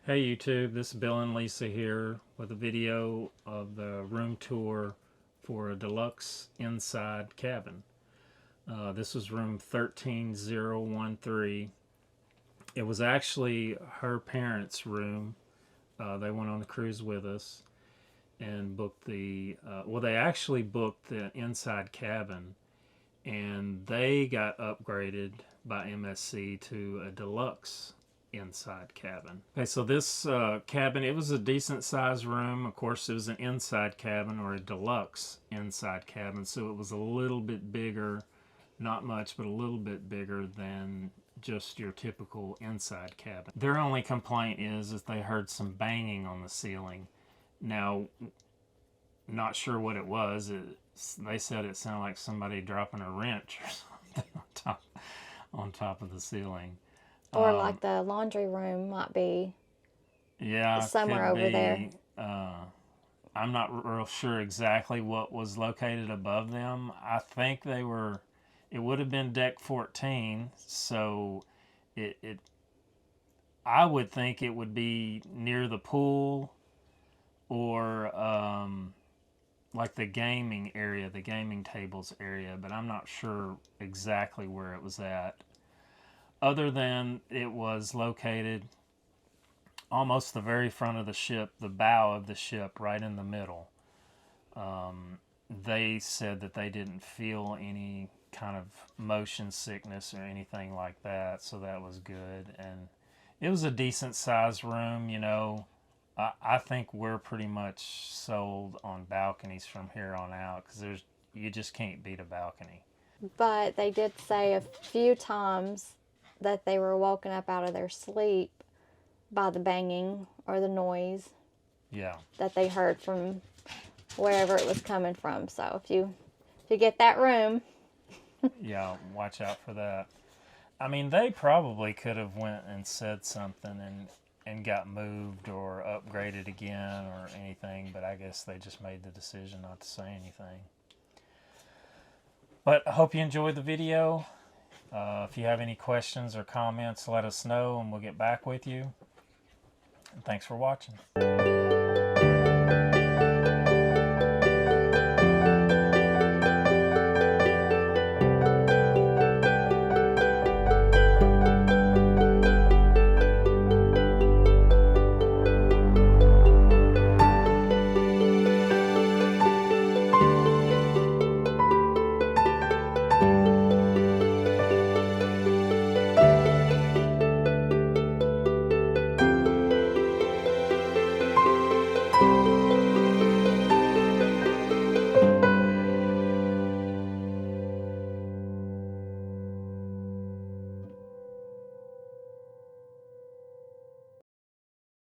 Hey YouTube, this is Bill and Lisa here with a video of the room tour for a Deluxe Inside Cabin. This was room 13013. It was actually her parents' room. They went on the cruise with us and booked they actually booked the Inside Cabin, and they got upgraded by MSC to a Deluxe Inside Cabin. Okay, so this cabin, it was a decent sized room. Of course, it was an inside cabin, or a Deluxe Inside Cabin, so it was a little bit bigger, not much, but a little bit bigger than just your typical inside cabin. Their only complaint is that they heard some banging on the ceiling. Now, not sure what it was. They said it sounded like somebody dropping a wrench or something on top of the ceiling. Or like the laundry room might be somewhere over there. I'm not real sure exactly what was located above them. I think it would have been deck 14, so I would think it would be near the pool or like the gaming area, the gaming tables area, but I'm not sure exactly where it was at. Other than it was located almost the very front of the ship, the bow of the ship, right in the middle. They said that they didn't feel any kind of motion sickness or anything like that, so that was good. And it was a decent sized room, you know. I think we're pretty much sold on balconies from here on out, because you just can't beat a balcony. But they did say a few times that they were woken up out of their sleep by the banging or the noise that they heard from wherever it was coming from. So if you get that room, yeah, watch out for that. I mean, they probably could have went and said something and got moved or upgraded again or anything, but I guess they just made the decision not to say anything. But I hope you enjoyed the video. If you have any questions or comments, let us know and we'll get back with you. And thanks for watching.